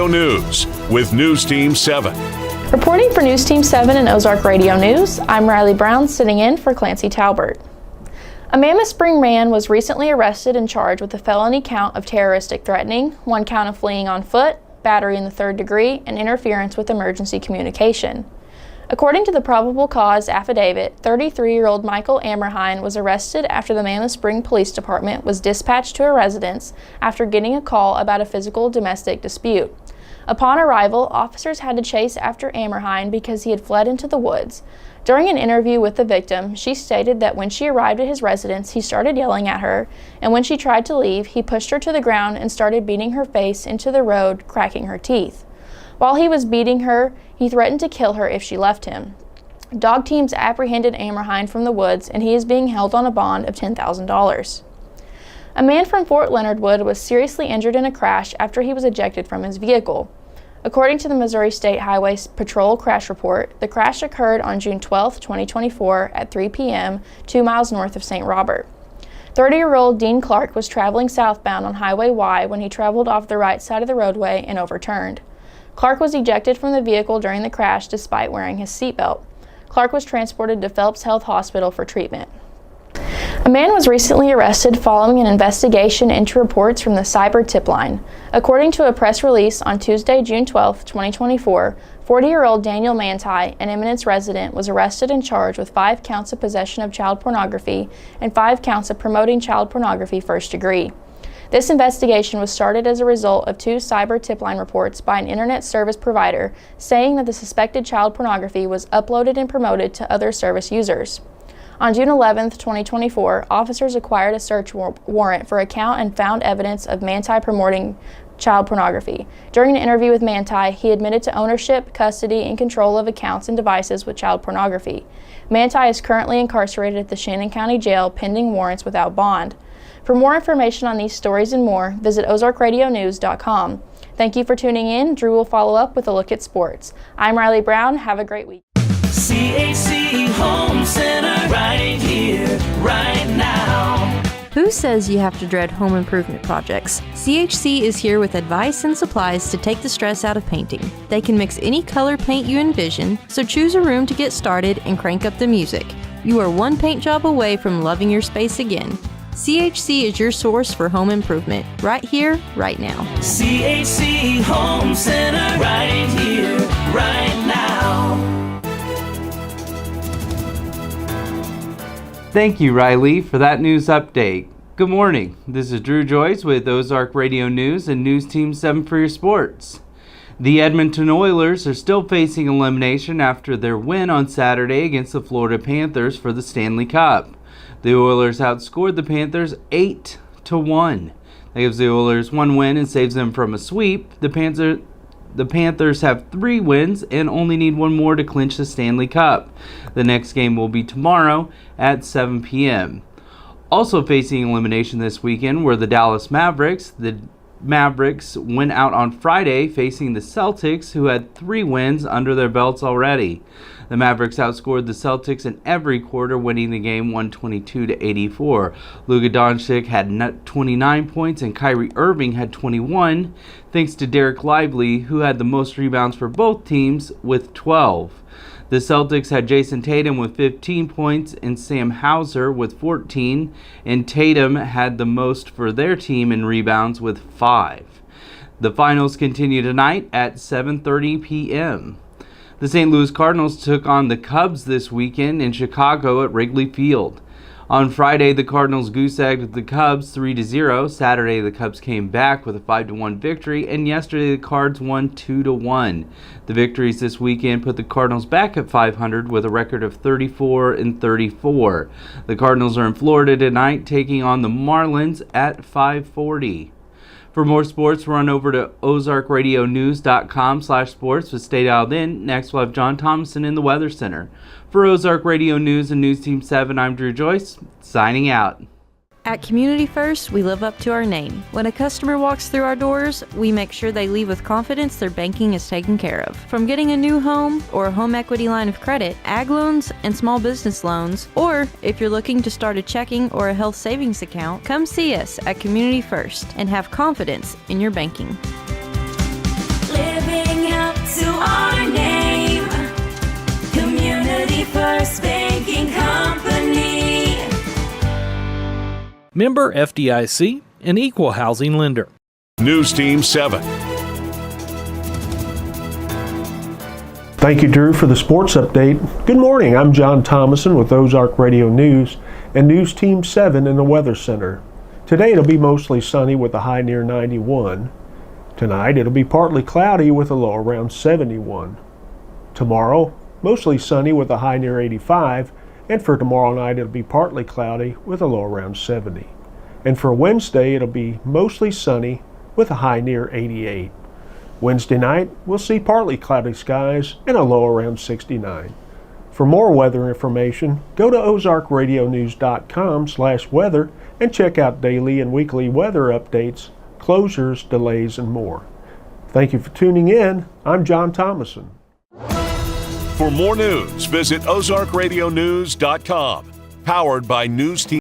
Radio News with News Team 7. Reporting for News Team 7 and Ozark Radio News, I'm Riley Brown sitting in for Clancy Talbert. A Mammoth Spring man was recently arrested and charged with a felony count of terroristic threatening, 1 count of fleeing on foot, battery in the 3rd degree, and interference with emergency communication. According to the probable cause affidavit, 33-year-old Michael Ammerhein was arrested after the Mammoth Spring Police Department was dispatched to a residence after getting a call about a physical domestic dispute. Upon arrival, officers had to chase after Ammerhein because he had fled into the woods. During an interview with the victim, she stated that when she arrived at his residence, he started yelling at her, and when she tried to leave, he pushed her to the ground and started beating her face into the road, cracking her teeth. While he was beating her, he threatened to kill her if she left him. Dog teams apprehended Ammerhein from the woods, and he is being held on a bond of $10,000. A man from Fort Leonard Wood was seriously injured in a crash after he was ejected from his vehicle. According to the Missouri State Highway Patrol crash report, the crash occurred on June 12, 2024 at 3 p.m., 2 miles north of St. Robert. 30-year-old Dean Clark was traveling southbound on Highway Y when he traveled off the right side of the roadway and overturned. Clark was ejected from the vehicle during the crash despite wearing his seatbelt. Clark was transported to Phelps Health Hospital for treatment. A man was recently arrested following an investigation into reports from the cyber tip line. According to a press release on Tuesday, June 12, 2024, 40-year-old Daniel Manti, an Eminence resident, was arrested and charged with 5 counts of possession of child pornography and 5 counts of promoting child pornography 1st degree. This investigation was started as a result of 2 cyber tip line reports by an internet service provider saying that the suspected child pornography was uploaded and promoted to other service users. On June 11, 2024, officers acquired a search warrant for account and found evidence of Manti promoting child pornography. During an interview with Manti, he admitted to ownership, custody, and control of accounts and devices with child pornography. Manti is currently incarcerated at the Shannon County Jail pending warrants without bond. For more information on these stories and more, visit ozarkradionews.com. Thank you for tuning in. Drew will follow up with a look at sports. I'm Riley Brown. Have a great week. CHC Home Center, right here, right now. Who says you have to dread home improvement projects? CHC is here with advice and supplies to take the stress out of painting. They can mix any color paint you envision, so choose a room to get started and crank up the music. You are one paint job away from loving your space again. CHC is your source for home improvement, right here, right now. CHC Home Center, right here, right now. Thank you, Riley, for that news update. Good morning. This is Drew Joyce with Ozark Radio News and News Team 7 for your sports. The Edmonton Oilers are still facing elimination after their win on Saturday against the Florida Panthers for the Stanley Cup. The Oilers outscored the Panthers 8-1. That gives the Oilers 1 win and saves them from a sweep. The Panthers have 3 wins and only need 1 more to clinch the Stanley Cup. The next game will be tomorrow at 7 p.m. Also facing elimination this weekend were the Dallas Mavericks. The Mavericks went out on Friday facing the Celtics, who had 3 wins under their belts already. The Mavericks outscored the Celtics in every quarter, winning the game 122-84. Luka Doncic had 29 points and Kyrie Irving had 21, thanks to Derek Lively, who had the most rebounds for both teams with 12. The Celtics had Jason Tatum with 15 points and Sam Hauser with 14, and Tatum had the most for their team in rebounds with 5. The finals continue tonight at 7:30 p.m. The St. Louis Cardinals took on the Cubs this weekend in Chicago at Wrigley Field. On Friday, the Cardinals goose-egged the Cubs 3-0. Saturday, the Cubs came back with a 5-1 victory, and yesterday the Cards won 2-1. The victories this weekend put the Cardinals back at .500 with a record of 34-34. The Cardinals are in Florida tonight, taking on the Marlins at 5:40. For more sports, run over to ozarkradionews.com/sports with Stay Dialed In. Next, we'll have John Thomason in the Weather Center. For Ozark Radio News and News Team 7, I'm Drew Joyce, signing out. At Community First, we live up to our name. When a customer walks through our doors, we make sure they leave with confidence their banking is taken care of. From getting a new home or a home equity line of credit, ag loans, and small business loans, or if you're looking to start a checking or a health savings account, come see us at Community First and have confidence in your banking. Member FDIC, an equal housing lender. News Team 7. Thank you, Drew, for the sports update. Good morning. I'm John Thomason with Ozark Radio News and News Team 7 in the Weather Center. Today it'll be mostly sunny with a high near 91. Tonight it'll be partly cloudy with a low around 71. Tomorrow, mostly sunny with a high near 85. And for tomorrow night it'll be partly cloudy with a low around 70. And for Wednesday it'll be mostly sunny with a high near 88. Wednesday night, we'll see partly cloudy skies and a low around 69. For more weather information, go to ozarkradionews.com/weather and check out daily and weekly weather updates, closures, delays, and more. Thank you for tuning in. I'm John Thomason. For more news, visit ozarkradionews.com. Powered by News Team.